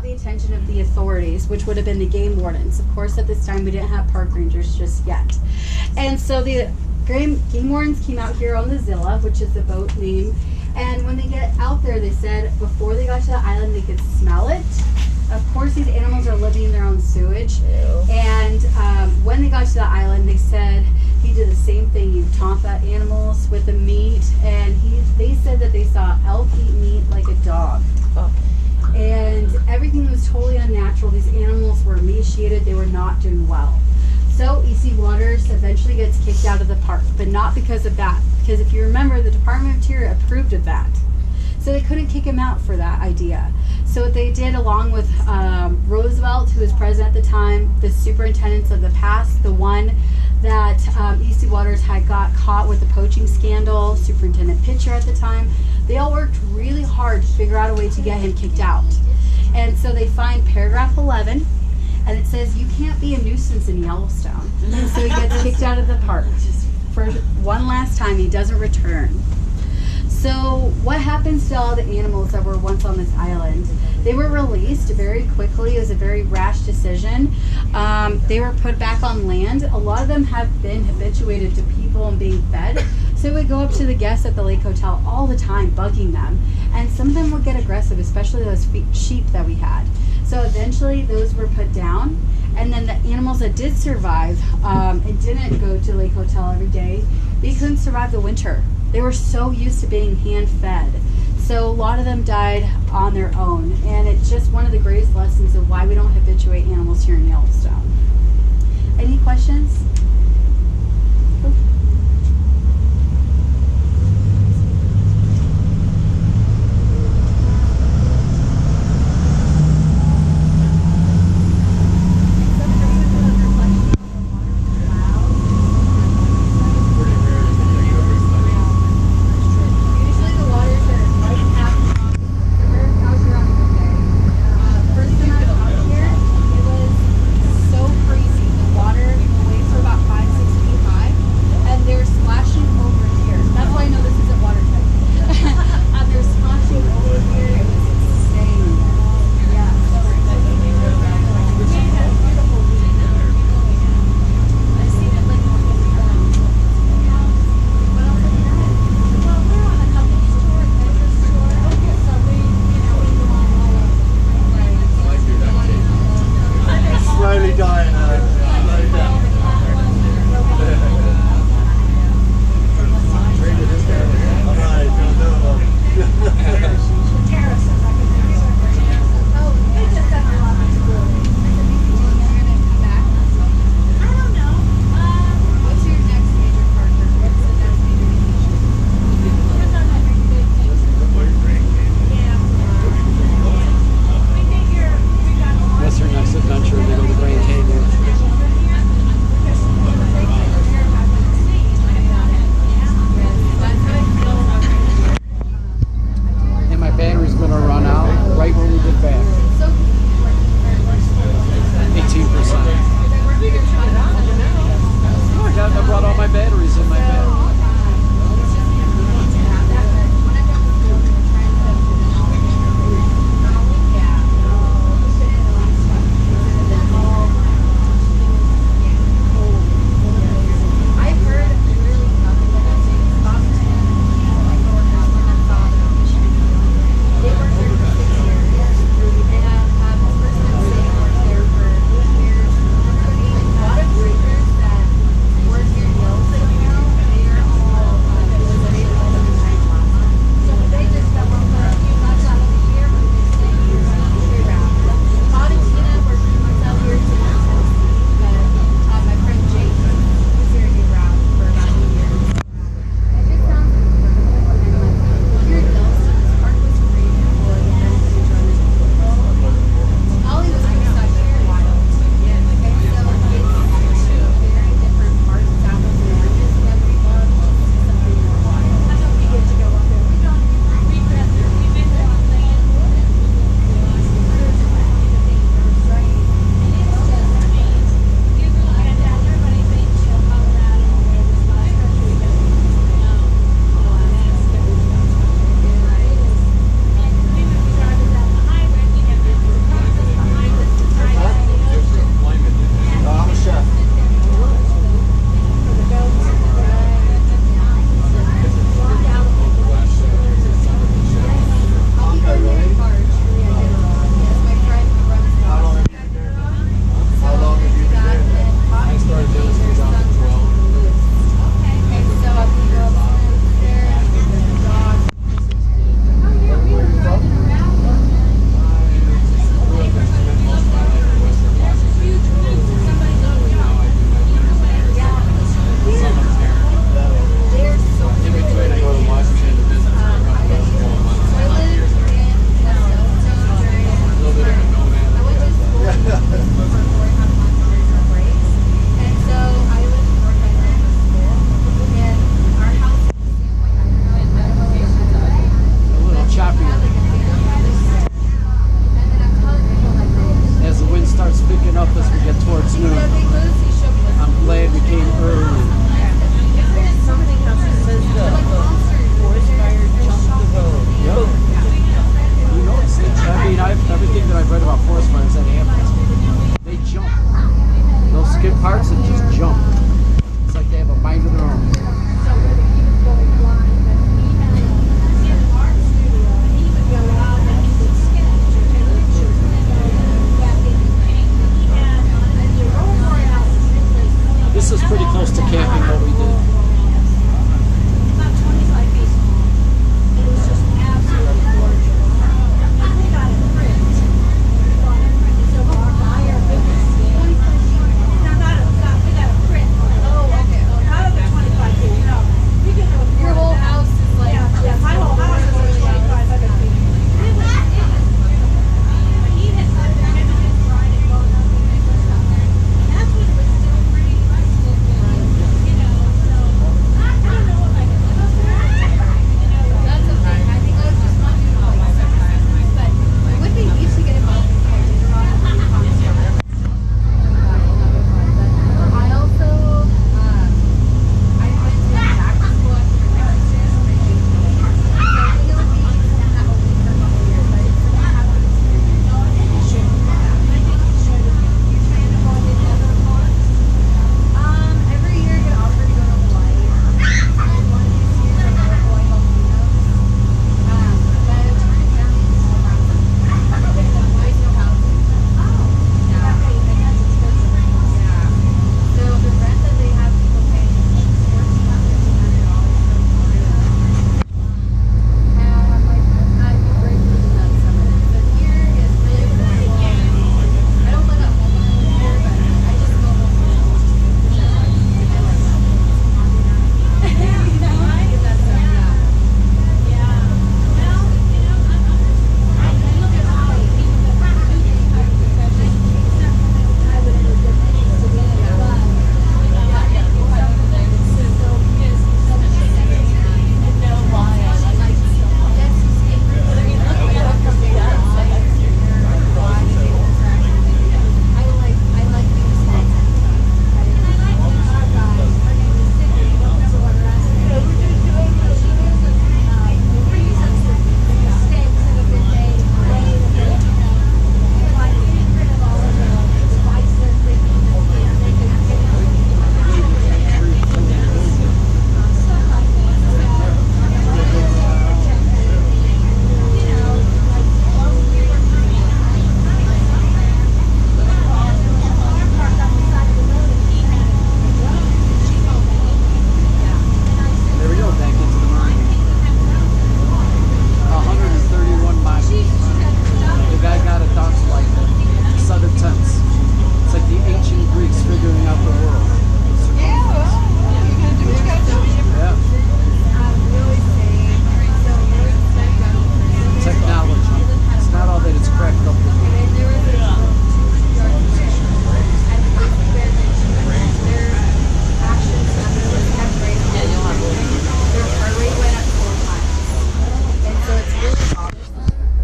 the attention of the authorities, which would have been the game wardens. Of course, at this time, we didn't have park rangers just yet. And so the game wardens came out here on the Zilla, which is the boat name. And when they get out there, they said before they got to the island, they could smell it. Of course, these animals are living in their own sewage. Ew. And when they got to the island, they said he did the same thing. You taunt the animals with the meat, and they said that they saw elk eat meat like a dog. Oh. And everything was totally unnatural. These animals were emaciated. They were not doing well. So E.C. Waters eventually gets kicked out of the park, but not because of that. Because if you remember, the Department of Interior approved of that. So they couldn't kick him out for that idea. So what they did, along with Roosevelt, who was president at the time, the superintendents of the past, the one that E.C. Waters had got caught with the poaching scandal, Superintendent Pitcher at the time, they all worked really hard to figure out a way to get him kicked out. And so they find paragraph 11, and it says, you can't be a nuisance in Yellowstone. And so he gets kicked out of the park. For one last time, he doesn't return. So what happens to all the animals that were once on this island? They were released very quickly. It was a very rash decision. They were put back on land. A lot of them have been habituated to people and being fed. So we go up to the guests at the Lake Hotel all the time, bugging them. And some of them would get aggressive, especially those sheep that we had. So eventually those were put down. And then the animals that did survive and didn't go to Lake Hotel every day, they couldn't survive the winter. They were so used to being hand-fed. So a lot of them died on their own. And it's just one of the greatest lessons of why we don't habituate animals here in Yellowstone. Any questions? Water away for about about forest fires that happen. They jump. Those skid parks that just jump. It's like they have a mind of their own. This is pretty close to camping what we did. About 25 feet. It was just absolutely gorgeous. And we got it print. It's a rock iron. No, we got a print. Oh, okay. Out of the 25 feet, we can go. Your whole house is like. Yeah, my whole house is like 2,500 feet. He had lived there and his bride had gone up and they were stuff there. And that's when it was still pretty rustic and, you know, so I don't know if I can live up there. You know, That's okay. I think I was just not doing like sometimes, but it would be easy to get involved in like later on in the concept. I also, I went to back to school after my master's. So I think it would be something that will be for a couple of years, but it's something I haven't experienced. you should do that. I think you should. You're trying to hold in other ponds. Every year I get offered to go to Hawaii. And one of these years I'm going to Hawaii volcanoes. But I turned it down because of housing. There's no housing. Yeah. That's expensive. Yeah. So the rent that they have people paying is $1,400 for Florida. And I'm like, I'd be great living that summer. But here is really affordable. I don't live at home when I live here, but I just go home when I want to. Which I like. I like that. Get that stuff, yeah. Yeah. Well, you know, I look at Hawaii. People that want to do this kind of profession. It's not something that I would ever get to be in. But, yeah, I think it's something that is so is something that you know why I like to see. Yes, you see it. But I mean, look at what they do. I like being sponsored. There we go, back into the marine. 131 miles. The guy got it down to like 7 tenths. It's like the ancient Greeks figuring out the world. Yeah. Technology. It's not all that it's cracked up to be. Their heart rate went up 4 times. And so it's really awesome.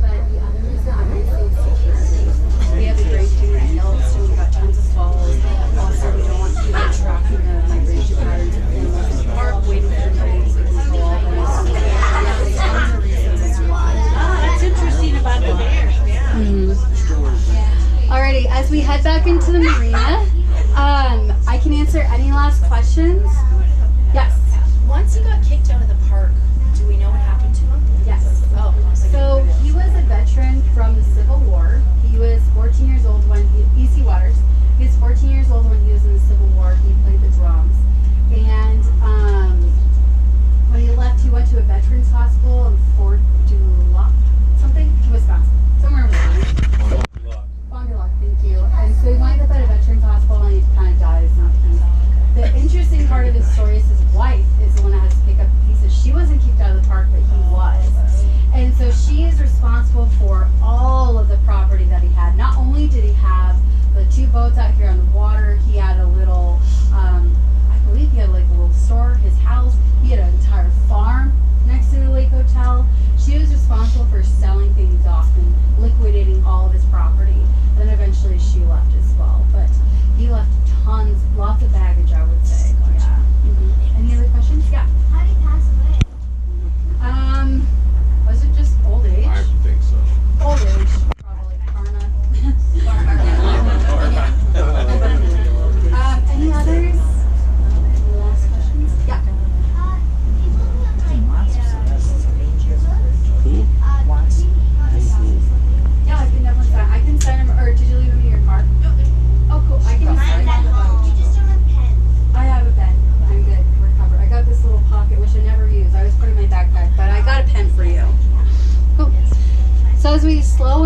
But the other reason I'm going to say is security. We have a great thing in Yellowstone. We've got tons of falls. Also, we don't want people tracking the migration patterns of animals in the park, waiting for their mates to control all the rest. Yeah, there's tons of reasons as to why. That's interesting about the bears. Yeah. Alrighty, as we head back into the marina, I can answer any last questions. Yes. Once he got kicked out of the park, do we know what happened to him? Yes. Oh, So he was a veteran from the Civil War. He was 14 years old when E.C. Waters. He was 14 years old when he was in the Civil War. He played the drums. And when he left, he went to a veterans hospital in Fort Duloc, something, Wisconsin. Somewhere in Wisconsin. Fond du Lac, thank you. And so he wound up at a veterans hospital and he kind of dies. The interesting part of his story is his wife is the one that has to pick up the pieces. She wasn't kicked out of the park, but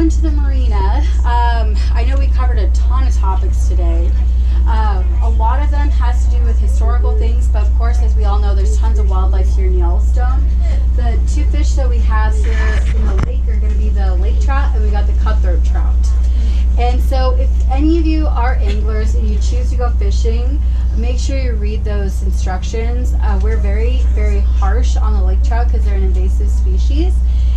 on to the marina. I know we covered a ton of topics today. A lot of them has to do with historical things, but of course, as we all know, there's tons of wildlife here in Yellowstone. The two fish that we have here in the lake are going to be the lake trout, and we got the cutthroat trout. And so if any of you are anglers and you choose to go fishing, make sure you read those instructions. We're very, very harsh on the lake trout because they're an invasive species.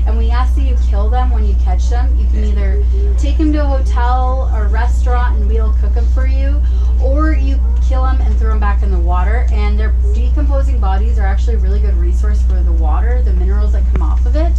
And we ask that you kill them when you catch them. You can either take them to a hotel or restaurant and we'll cook them for you, or you kill them and throw them back in the water. And their decomposing bodies are actually a really good resource for the water, the minerals that come off of it.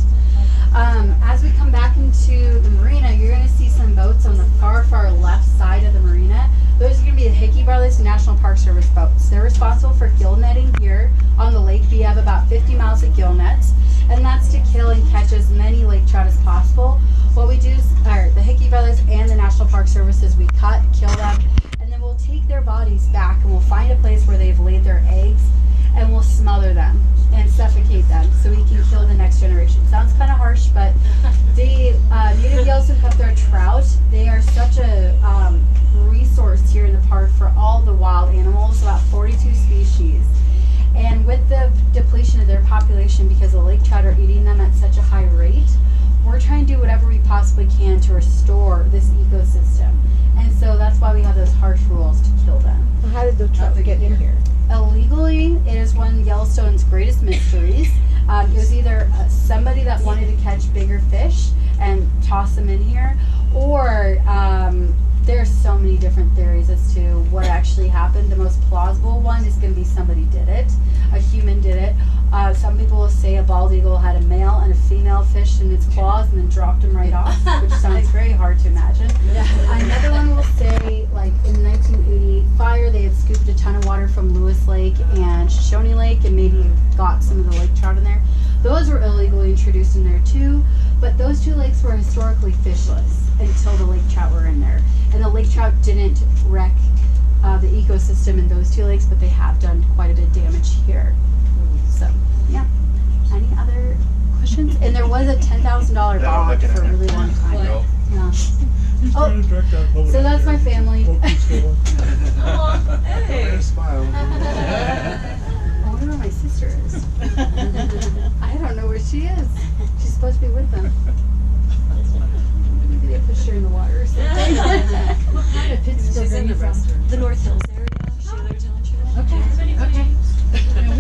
As we come back into the marina, you're going to see some boats on the far, far left side of the marina. Those are going to be the Hickey Brothers National Park Service boats. They're responsible for gill netting here on the lake. We have about 50 miles of gill nets, and that's to kill and catch as many lake trout as possible. What we do is, the Hickey Brothers and the National Park Services, we cut, kill them, and then we'll take their bodies back and we'll find a place where they've laid their eggs, and we'll smother them and suffocate them so we can kill the next generation. Sounds kind of harsh, but the native Yellowstone cutthroat trout, they are such a resource here in the park for all the wild animals, about 42 species. And with the depletion of their population, because the lake trout are eating them at such a high rate, we're trying to do whatever we possibly can to restore this ecosystem. And so that's why we have those harsh rules to kill them. How did the trout get in here? Illegally, it is one of Yellowstone's greatest mysteries. It was either somebody that wanted to catch bigger fish and toss them in here, or there's so many different theories as to what actually happened. The most plausible one is going to be somebody did it. A human did it. Some people will say a bald eagle had a male and a female fish in its claws and then dropped them right off, which sounds very hard to imagine. Another one will say, like in the 1988 fire, they had scooped a ton of water from Lewis Lake and Shoshone Lake and maybe got some of the lake trout in there. Those were illegally introduced in there too, but those two lakes were historically fishless until the lake trout were in there. And the lake trout didn't wreck the ecosystem in those two lakes, but they have done quite a bit of damage here. So, yeah. Any other questions? And there was a $10,000 bond for a really long time. Yeah. Oh, so that's my family. Hey. Smile. I wonder where my sister is. I don't know where she is. She's supposed to be with them. Maybe they pushed her in the water or something. She's in the North Hills area. Shaler Township. Okay. Yeah,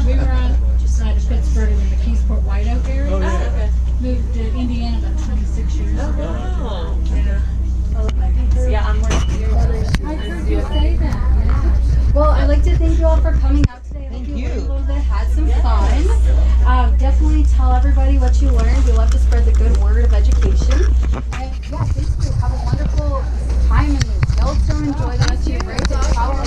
we were on just side of Pittsburgh in the McKeesport White Oak area. Oh, yeah. Okay. Moved to Indiana about 26 years ago. Oh. Yeah. Yeah, I'm working here. I heard you say that. Well, I'd like to thank you all for coming out today. I hope you learned a little bit, had some fun. Definitely tell everybody what you learned. We love to spread the good word of education. And yeah, thank you. Have a wonderful time in Yellowstone. Enjoy the rest of your break and travel.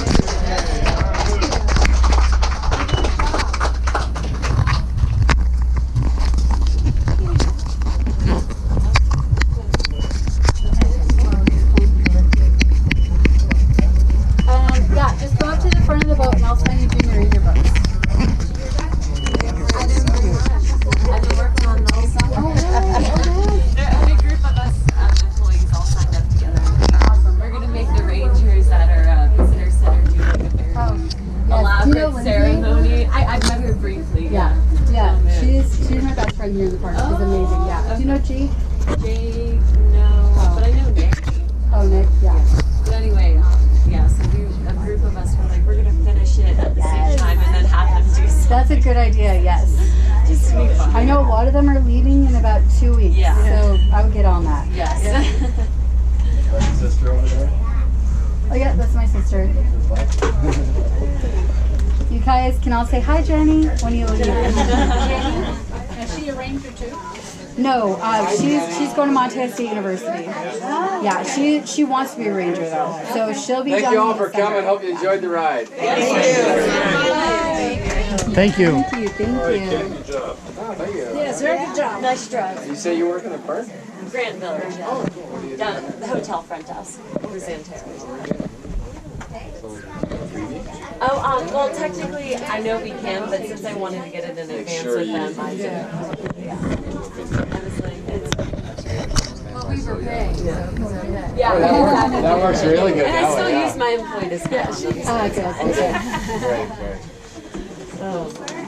Yeah, just go up to the front of the boat and I'll sign you junior in your boats. I've been working on those. A big group of us employees all signed up together. Awesome. We're gonna make the rangers at our visitor center do like a very Yes. elaborate Do you know Lindsay? ceremony. I've met her briefly. Yeah. Yeah. Oh, man. She's my best friend here in the park. She's amazing. Yeah. Do you know G? Jake, no, but I know Nick. Oh, Nick. Yeah. But anyway, yeah, so a group of us were like, we're gonna finish it at the same time and then have them do something. That's a good idea. Yes. Just to be fun. I know a lot of them are leaving in about 2 weeks. Yeah. So I would get on that. Yes. That's your sister over there? Oh yeah, that's my sister. You guys can all say hi, Jenny, when you leave. Is she a ranger too? No, she's going to Montana State University. Yeah, she wants to be a ranger though, so she'll be. Thank done you all in for December. coming. Hope you enjoyed the ride. Thank you. Thank you. Good job. Oh, thank you. Yes, very good job. Nice drive. You say you work in the park? Grant Village. Yeah. Down at the hotel front desk. Over Xanterra. Oh, well, technically, I know we can, but since I wanted to get it in advance with them, I did. Yeah. I was like, it's. were paying. So it's okay. Yeah. That works really good. And I that still way, use my employee discount. Ah, good. Okay.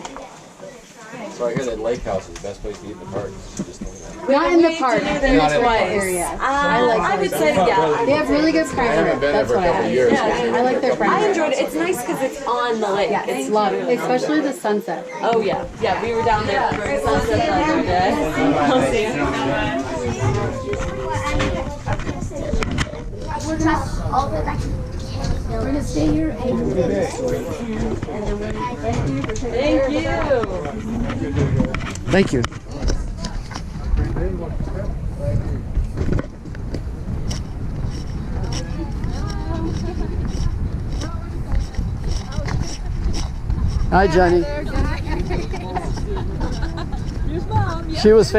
So I hear that lake house is the best place to eat in the park. Just know that. Not in the park, in the Not in the toy park. area. I like I would those. say, yeah. They have really good I crime haven't rib. been there That's for a why couple of years. I like their crime I rib. enjoyed it. It's nice because it's on the lake. It's love, especially the sunset. Oh yeah, yeah. We were down there during sunset the other day. I'll see you. We're gonna stay here and then we're Thank you. Thank you. Hi, Jenny. She was fantastic.